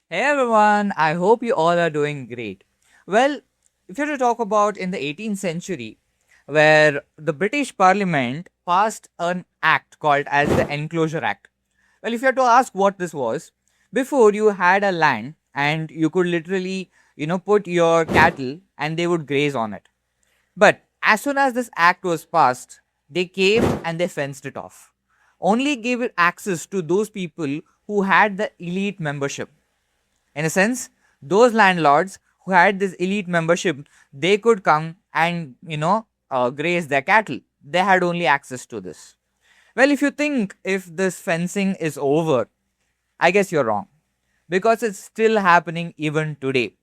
Hey everyone, I hope you all are doing great. Well, if you're to talk about in the 18th century, where the British Parliament passed an act called as the Enclosure Act. Well, if you had to ask what this was, before you had a land and you could literally, put your cattle and they would graze on it. But as soon as this act was passed, they came and they fenced it off. Only gave it access to those people who had the elite membership. In a sense, those landlords who had this elite membership, they could come and graze their cattle. They had only access to this. Well, if you think if this fencing is over, I guess you're wrong, because it's still happening even today.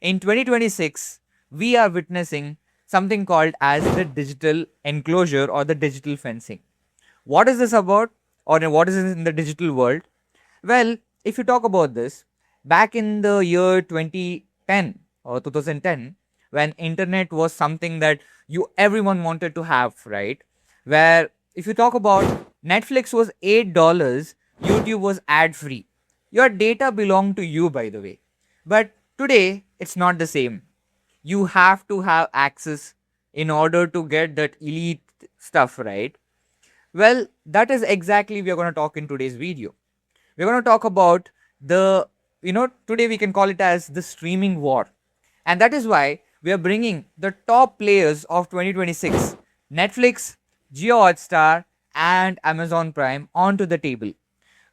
In 2026, we are witnessing something called as the digital enclosure or the digital fencing. What is this about, or what is it in the digital world? Well, if you talk about this, back in the year 2010 or 2010, when internet was something that you everyone wanted to have, right? Where if you talk about Netflix was $8, YouTube was ad free. Your data belonged to you, by the way. But today, it's not the same. You have to have access in order to get that elite stuff, right? Well, that is exactly we are going to talk in today's video. We're going to talk about today we can call it as the streaming war. And that is why we are bringing the top players of 2026, Netflix, Jio Hotstar, and Amazon Prime onto the table.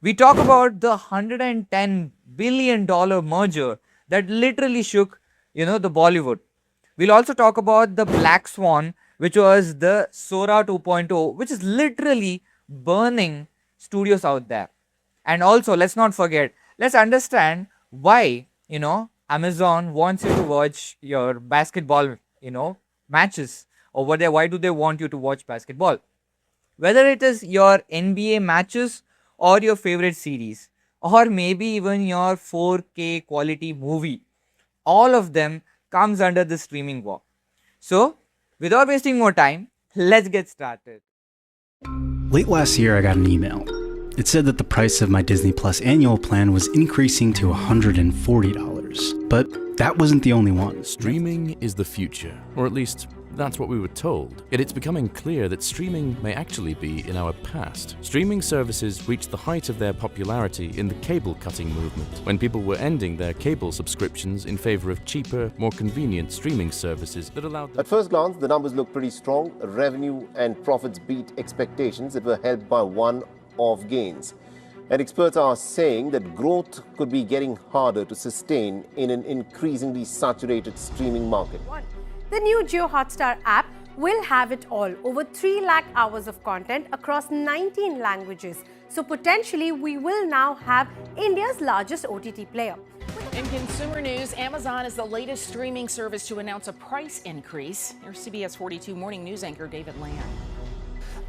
We talk about the $110 billion merger that literally shook, the Bollywood. We'll also talk about the Black Swan, which was the Sora 2.0, which is literally burning studios out there. And also, let's not forget, let's understand why, Amazon wants you to watch your basketball, matches over there. Why do they want you to watch basketball? Whether it is your NBA matches or your favorite series, or maybe even your 4K quality movie, all of them comes under the streaming war. So, without wasting more time, let's get started. Late last year, I got an email. It said that the price of my Disney Plus annual plan was increasing to $140. But that wasn't the only one. Streaming is the future, or at least that's what we were told. Yet it's becoming clear that streaming may actually be in our past. Streaming services reached the height of their popularity in the cable cutting movement, when people were ending their cable subscriptions in favor of cheaper, more convenient streaming services that allowed them. At first glance, the numbers look pretty strong. Revenue and profits beat expectations that were helped by one-off gains. And experts are saying that growth could be getting harder to sustain in an increasingly saturated streaming market. The new Jio Hotstar app will have it all, over 3 lakh hours of content across 19 languages. So potentially we will now have India's largest OTT player. In consumer news, Amazon is the latest streaming service to announce a price increase. Here's CBS 42 morning news anchor David Land.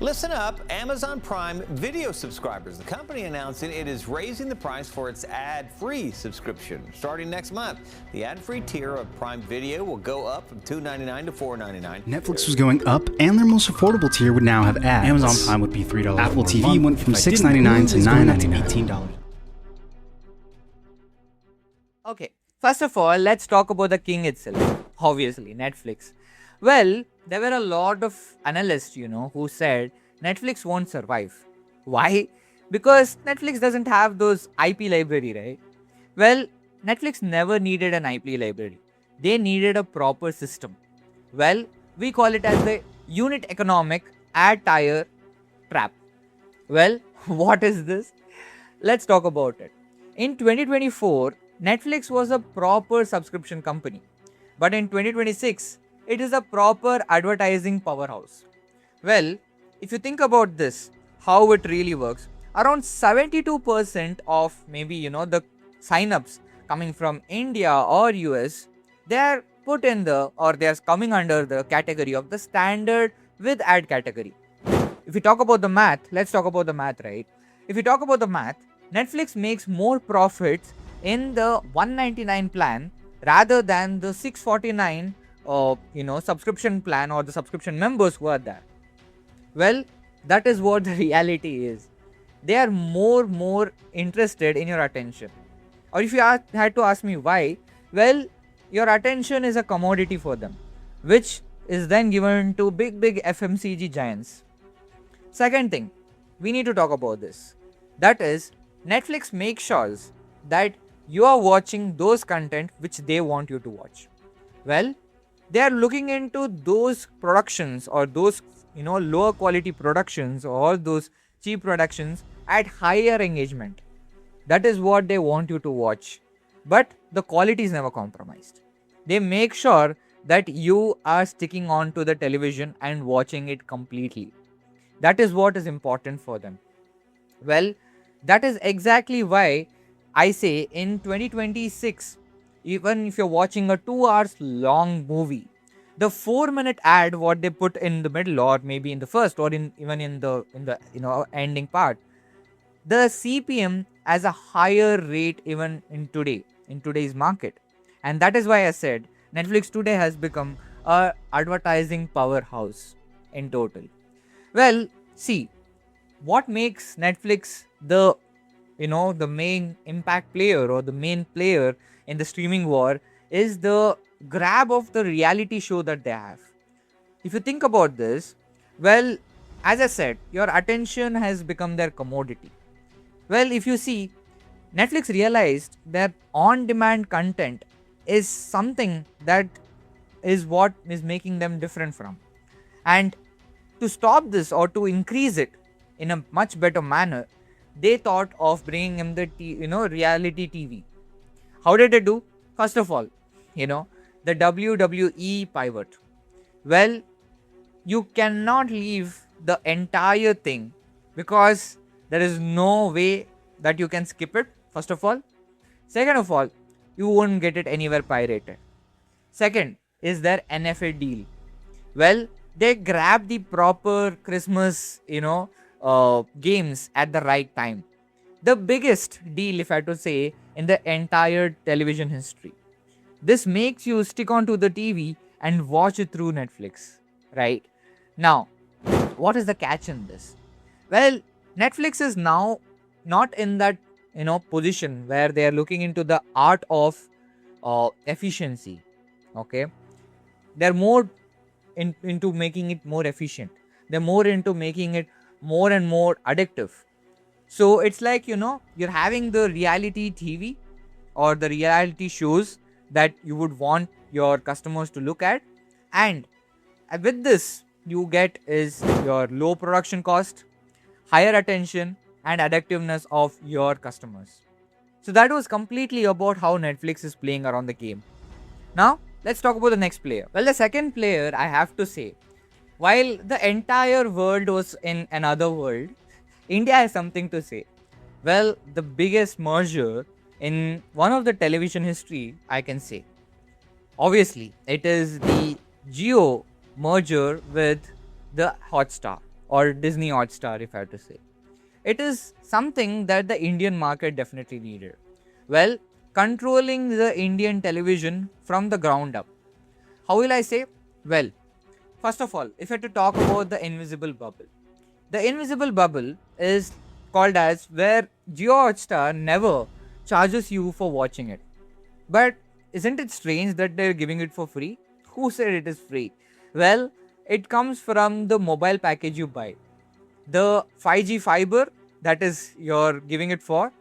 Listen up, Amazon Prime Video subscribers. The company announcing it is raising the price for its ad-free subscription. Starting next month, the ad-free tier of Prime Video will go up from $2.99 to $4.99. Netflix was going up, and their most affordable tier would now have ads. Amazon Prime would be $3. Apple TV went from $6.99 to $9.99 to $18. Okay, first of all, let's talk about the king itself. Obviously, Netflix. Well, there were a lot of analysts, who said Netflix won't survive. Why? Because Netflix doesn't have those IP library, right? Well, Netflix never needed an IP library. They needed a proper system. Well, we call it as the unit economic ad tier trap. Well, what is this? Let's talk about it. In 2024, Netflix was a proper subscription company. But in 2026, it is a proper advertising powerhouse. Well, if you think about this, how it really works, around 72% of maybe the signups coming from India or US, they are put in the or they are coming under the category of the standard with ad category. If we talk about the math, let's talk about the math, right? If you talk about the math, Netflix makes more profits in the 199 plan rather than the 649 subscription plan or the subscription members who are there. Well, that is what the reality is. They are more interested in your attention. Or if you had to ask me why, well, your attention is a commodity for them, which is then given to big FMCG giants. Second thing, we need to talk about this. That is, Netflix makes sure that you are watching those content which they want you to watch. Well, they are looking into those productions or those lower quality productions or those cheap productions at higher engagement. That is what they want you to watch. But the quality is never compromised. They make sure that you are sticking on to the television and watching it completely. That is what is important for them. Well, that is exactly why I say in 2026, even if you're watching a 2 hours long movie, the 4-minute ad what they put in the middle or maybe in the first or even in the ending part, the CPM has a higher rate even in today's market. And that is why I said Netflix today has become a advertising powerhouse in total. Well, see, what makes Netflix the main impact player or the main player in the streaming war is the grab of the reality show that they have. If you think about this, well, as I said, your attention has become their commodity. Well, if you see, Netflix realized that on demand content is something that is what is making them different from. And to stop this or to increase it in a much better manner, they thought of bringing in the reality TV. How did they do? First of all, the WWE pivot. Well, you cannot leave the entire thing because there is no way that you can skip it, first of all. Second of all, you won't get it anywhere pirated. Second is their NFL deal. Well, they grab the proper Christmas, games at the right time. The biggest deal, if I had to say, in the entire television history. This makes you stick onto the TV and watch it through Netflix, right? Now, what is the catch in this? Well, Netflix is now not in that position where they are looking into the art of efficiency. Okay, they're more into making it more efficient. They're more into making it more and more addictive. So it's like you're having the reality TV or the reality shows that you would want your customers to look at, and with this you get is your low production cost, higher attention and addictiveness of your customers. So that was completely about how Netflix is playing around the game. Now let's talk about the next player. Well, the second player, I have to say, while the entire world was in another world, India has something to say. Well, the biggest merger in one of the television history, I can say. Obviously, it is the Jio merger with the Hotstar or Disney Hotstar, if I have to say. It is something that the Indian market definitely needed. Well, controlling the Indian television from the ground up. How will I say? Well, first of all, if I had to talk about the invisible bubble. The invisible bubble is called as where Jio Hotstar never charges you for watching it. But isn't it strange that they're giving it for free? Who said it is free? Well, it comes from the mobile package you buy. The 5G fiber that is you're giving it for,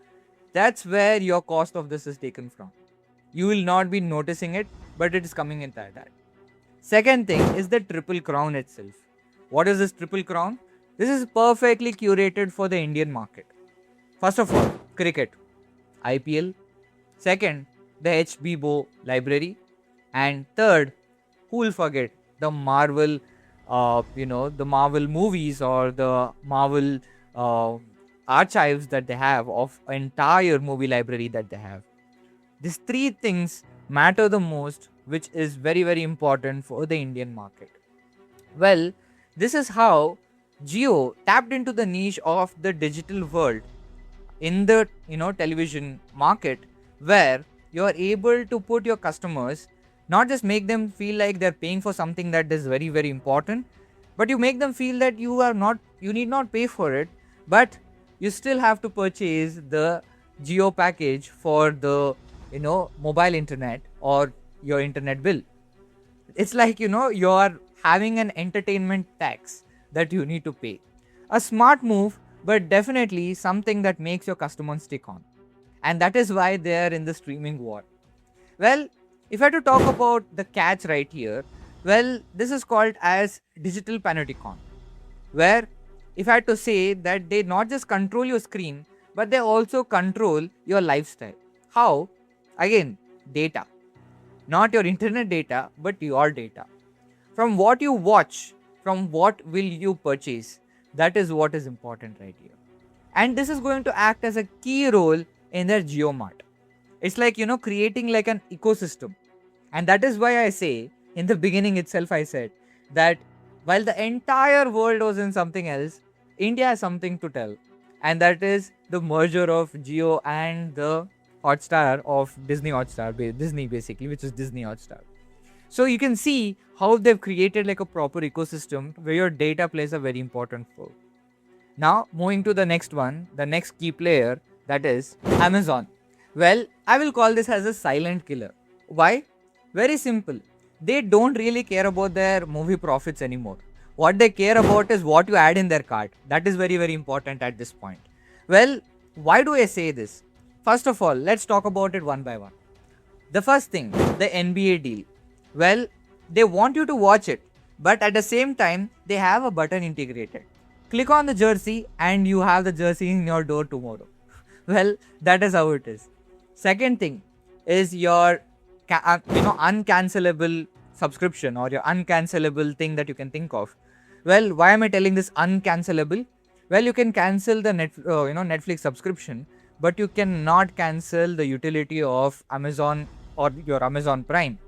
that's where your cost of this is taken from. You will not be noticing it, but it is coming in that. Second thing is the Triple Crown itself. What is this Triple Crown? This is perfectly curated for the Indian market. First of all, cricket, IPL. Second, the HBO library. And third, who will forget the Marvel, the Marvel movies or the Marvel archives that they have of entire movie library that they have. These three things matter the most, which is very, very important for the Indian market. Well, this is how Jio tapped into the niche of the digital world in the television market, where you are able to put your customers, not just make them feel like they're paying for something that is very, very important, but you make them feel that you need not pay for it, but you still have to purchase the Geo package for the mobile internet or your internet bill. It's like you're having an entertainment tax that you need to pay. A smart move, but definitely something that makes your customers stick on. And that is why they are in the streaming war. Well, if I had to talk about the catch right here, well, this is called as digital panopticon, where if I had to say that they not just control your screen, but they also control your lifestyle. How? Again, data. Not your internet data, but your data. From what you watch, from what will you purchase, that is what is important right here. And this is going to act as a key role in their GeoMart. It's like, creating like an ecosystem. And that is why I say, in the beginning itself, I said that while the entire world was in something else, India has something to tell. And that is the merger of Jio and the Hotstar of Disney Hotstar, Disney basically, which is Disney Hotstar. So you can see how they've created like a proper ecosystem where your data plays a very important role. Now, moving to the next one, the next key player, that is Amazon. Well, I will call this as a silent killer. Why? Very simple. They don't really care about their movie profits anymore. What they care about is what you add in their cart. That is very, very important at this point. Well, why do I say this? First of all, let's talk about it one by one. The first thing, the NBA deal. Well, they want you to watch it, but at the same time, they have a button integrated. Click on the jersey and you have the jersey in your door tomorrow. Well, that is how it is. Second thing is your uncancelable subscription or your uncancelable thing that you can think of. Well, why am I telling this uncancelable? Well, you can cancel the Netflix subscription, but you cannot cancel the utility of Amazon or your Amazon Prime.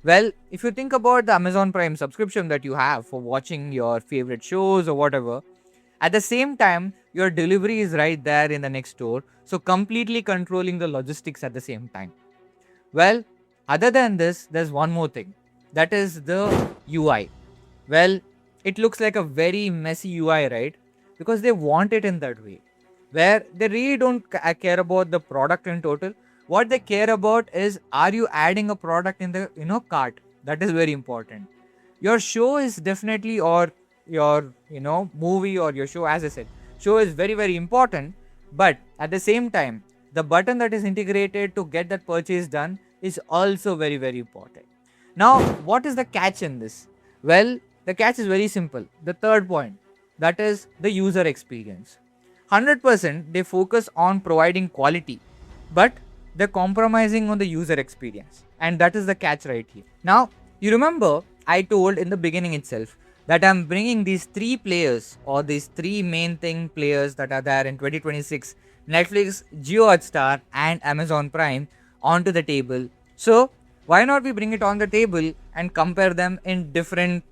Well, if you think about the Amazon Prime subscription that you have for watching your favorite shows or whatever, at the same time, your delivery is right there in the next door, so completely controlling the logistics at the same time. Well, other than this, there's one more thing. That is the UI. Well, it looks like a very messy UI, right? Because they want it in that way, where they really don't care about the product in total. What they care about is, are you adding a product in the cart? That is very important. Your show is definitely, or your movie or your show, as I said, show is very, very important. But at the same time, the button that is integrated to get that purchase done is also very, very important. Now, what is the catch in this? Well, the catch is very simple. The third point, that is the user experience. 100% they focus on providing quality, but they're compromising on the user experience. And that is the catch right here. Now, you remember I told in the beginning itself that I'm bringing these three players or these three main players that are there in 2026, Netflix, Jio Hotstar and Amazon Prime onto the table. So why not we bring it on the table and compare them in different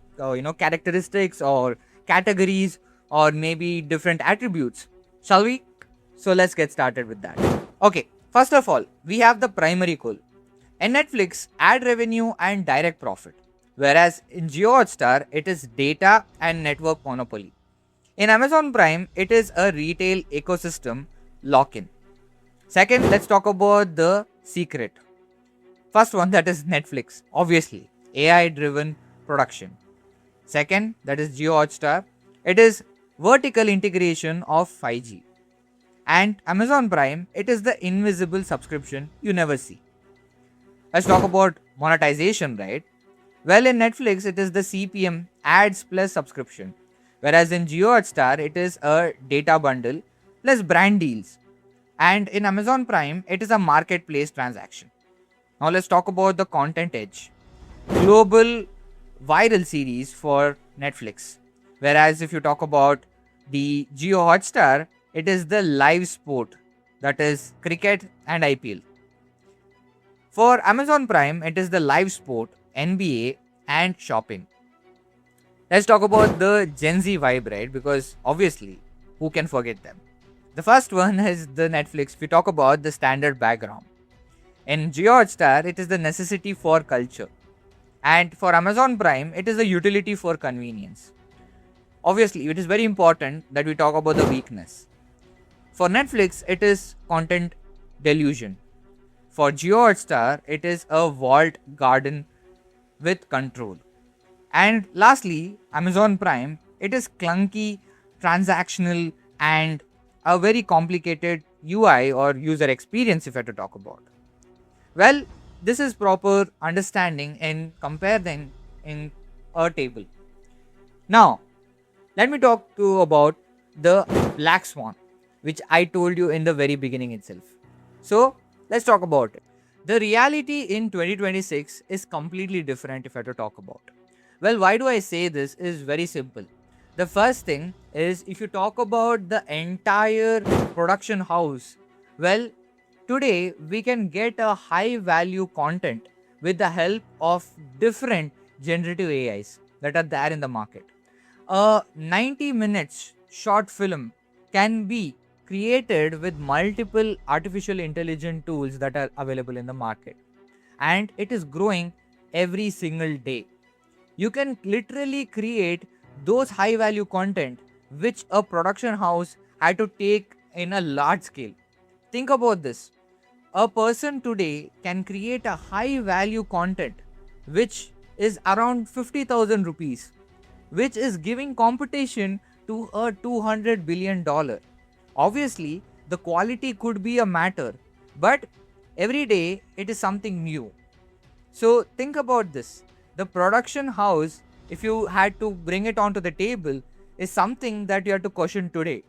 characteristics or categories or maybe different attributes? Shall we? So let's get started with that. Okay, first of all, we have the primary goal. In Netflix, ad revenue and direct profit. Whereas in Jio Hotstar, it is data and network monopoly. In Amazon Prime, it is a retail ecosystem lock-in. Second, let's talk about the secret. First one, that is Netflix, obviously, AI-driven production. Second, that is Jio Hotstar. It is vertical integration of 5G. And Amazon Prime, it is the invisible subscription you never see. Let's talk about monetization, right? Well, in Netflix, it is the CPM, ads plus subscription. Whereas in Jio Hotstar, it is a data bundle plus brand deals. And in Amazon Prime, it is a marketplace transaction. Now let's talk about the content edge. Global viral series for Netflix. Whereas if you talk about the Jio Hotstar, it is the live sport, that is cricket and IPL. For Amazon Prime, it is the live sport, NBA and shopping. Let's talk about the Gen Z vibe, right? Because obviously, who can forget them? The first one is the Netflix. We talk about the standard background. In Jio Hotstar, it is the necessity for culture. And for Amazon Prime, it is a utility for convenience. Obviously, it is very important that we talk about the weakness. For Netflix, it is content delusion. For JioHotstar, it is a walled garden with control. And lastly, Amazon Prime, it is clunky, transactional, and a very complicated UI or user experience if I have to talk about. Well, this is proper understanding and compare them in a table. Now, let me talk to you about the black swan, which I told you in the very beginning itself. So, let's talk about it. The reality in 2026 is completely different if I have to talk about. Well, why do I say this is very simple. The first thing is if you talk about the entire production house, well, today we can get a high value content with the help of different generative AIs that are there in the market. A 90 minutes short film can be created with multiple artificial intelligence tools that are available in the market, and it is growing every single day. You can literally create those high value content which a production house had to take in a large scale. Think about this. A person today can create a high value content which is around 50,000 rupees, which is giving competition to a $200 billion. Obviously, the quality could be a matter, but every day it is something new. So think about this. The production house, if you had to bring it onto the table, is something that you have to question today.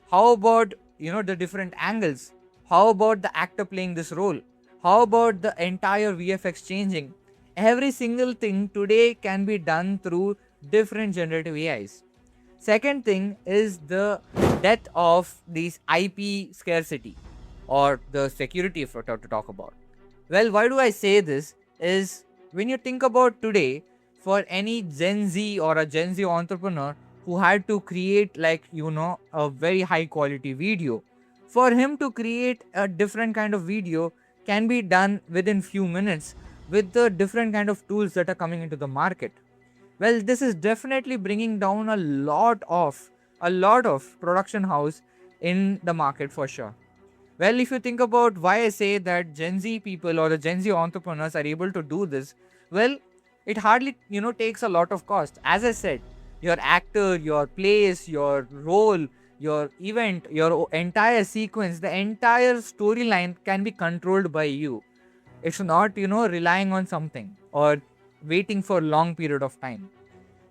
How about the different angles? How about the actor playing this role? How about the entire VFX changing? Every single thing today can be done through different generative AIs. Second thing is the death of these IP scarcity or the security if we're to talk about. Well, why do I say this is when you think about today, for any Gen Z or a Gen Z entrepreneur who had to create a very high quality video, for him to create a different kind of video can be done within few minutes with the different kind of tools that are coming into the market. Well, this is definitely bringing down a lot of production house in the market for sure. Well, if you think about why I say that Gen Z people or the Gen Z entrepreneurs are able to do this, well, it hardly takes a lot of cost. As I said, your actor, your place, your role, your event, your entire sequence, the entire storyline can be controlled by you. It's not relying on something or waiting for a long period of time.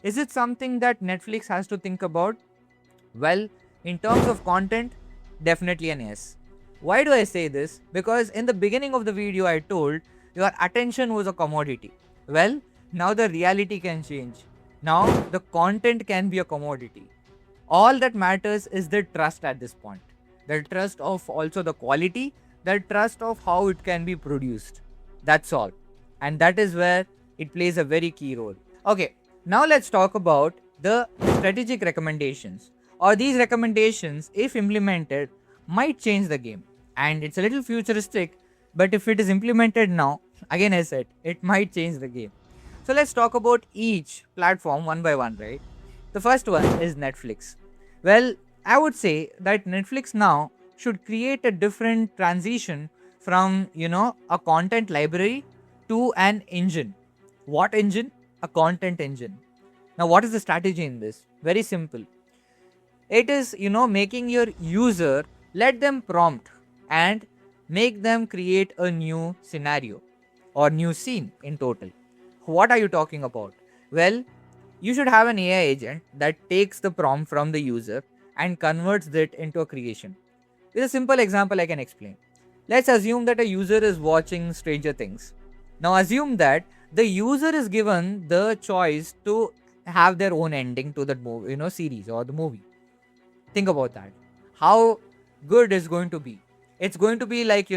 Is it something that Netflix has to think about? Well, in terms of content, definitely an yes. Why do I say this? Because in the beginning of the video I told your attention was a commodity. Well, now the reality can change. Now the content can be a commodity. All that matters is the trust at this point. The trust of also the quality, the trust of how it can be produced. That's all. And that is where it plays a very key role. Okay, now let's talk about the strategic recommendations. Or these recommendations, if implemented, might change the game. And it's a little futuristic, but if it is implemented now, again I said, it might change the game. So let's talk about each platform one by one, right? The first one is Netflix. Well, I would say that Netflix now should create a different transition from, a content library to an engine. What engine? A content engine. Now, what is the strategy in this? Very simple. It is, making your user, let them prompt and make them create a new scenario or new scene in total. What are you talking about? Well, you should have an AI agent that takes the prompt from the user and converts it into a creation. With a simple example I can explain. Let's assume that a user is watching Stranger Things. Now assume that the user is given the choice to have their own ending to that movie, series or the movie. Think about that. How good is going to be? It's going to be like,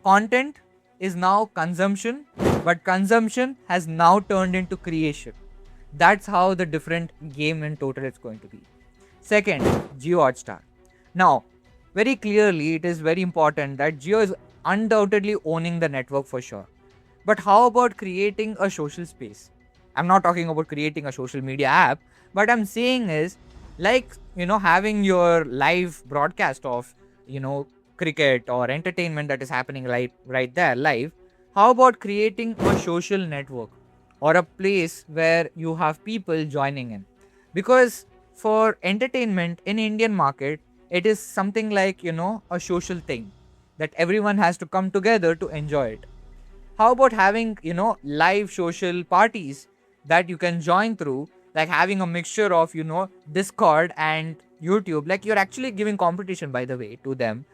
content is now consumption, but consumption has now turned into creation. That's how the different game in total is going to be. Second, JioHotstar. Now, very clearly, it is very important that Jio is undoubtedly owning the network for sure. But how about creating a social space? I'm not talking about creating a social media app, but I'm saying is like, having your live broadcast of, cricket or entertainment that is happening right there live, how about creating a social network or a place where you have people joining in? Because for entertainment in Indian market, it is something like, a social thing that everyone has to come together to enjoy it. How about having, live social parties that you can join through, like having a mixture of, Discord and YouTube, like you're actually giving competition, by the way, to them,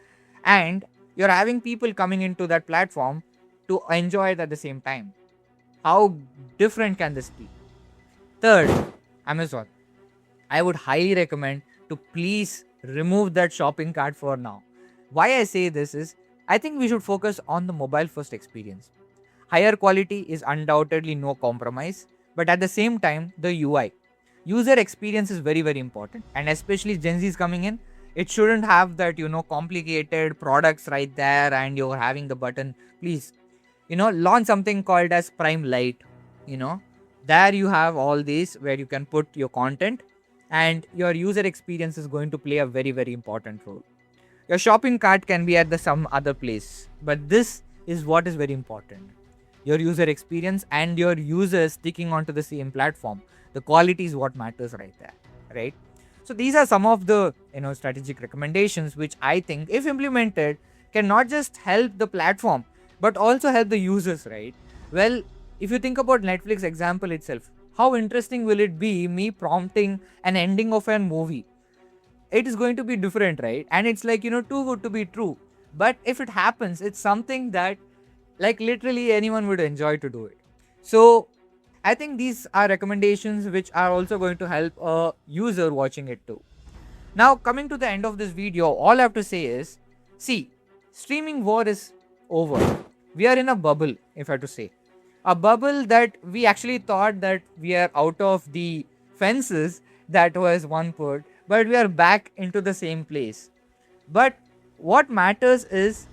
and you're having people coming into that platform to enjoy it at the same time. How different can this be? Third, Amazon. I would highly recommend to please remove that shopping cart for now. Why I say this is, I think we should focus on the mobile first experience. Higher quality is undoubtedly no compromise, but at the same time, the UI, user experience is very, very important. And especially Gen Z's coming in, it shouldn't have that, complicated products right there and you're having the button. Please, launch something called as Prime Lite. There you have all these where you can put your content and your user experience is going to play a very, very important role. Your shopping cart can be at some other place, but this is what is very important. Your user experience and your users sticking onto the same platform. The quality is what matters right there, right? So these are some of the strategic recommendations which I think, if implemented, can not just help the platform but also help the users, right? Well, if you think about Netflix example itself, how interesting will it be me prompting an ending of a movie? It is going to be different, right? And it's like, too good to be true. But if it happens, it's something that like literally anyone would enjoy to do it. So I think these are recommendations which are also going to help a user watching it too. Now, coming to the end of this video, all I have to say is, see, streaming war is over. We are in a bubble, if I have to say. A bubble that we actually thought that we are out of the fences that was one put, but we are back into the same place. But what matters is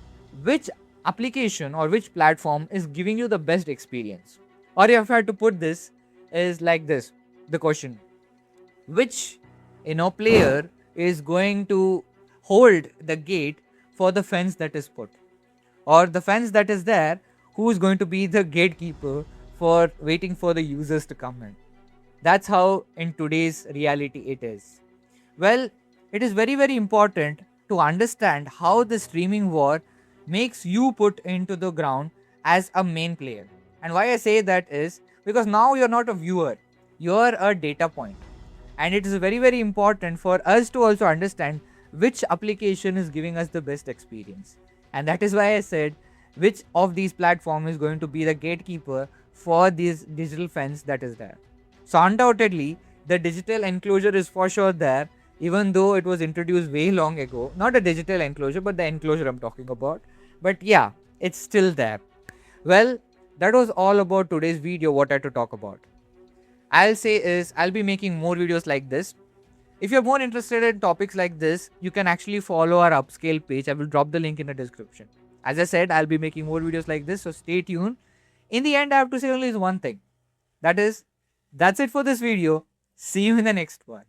which application or which platform is giving you the best experience. Or if I had to put this is like this, the question, which player is going to hold the gate for the fence that is put, or the fence that is there, who is going to be the gatekeeper for waiting for the users to come in. That's how in today's reality it is. Well, it is very, very important to understand how the streaming war makes you put into the ground as a main player. And why I say that is because now you're not a viewer, you're a data point. And it is very, very important for us to also understand which application is giving us the best experience. And that is why I said which of these platforms is going to be the gatekeeper for this digital fence that is there. So undoubtedly, the digital enclosure is for sure there, even though it was introduced way long ago. Not a digital enclosure, but the enclosure I'm talking about. But yeah, it's still there. Well, that was all about today's video, what I had to talk about. I'll say is, I'll be making more videos like this. If you're more interested in topics like this, you can actually follow our upscale page. I will drop the link in the description. As I said, I'll be making more videos like this, so stay tuned. In the end, I have to say only is one thing. That is, that's it for this video. See you in the next one.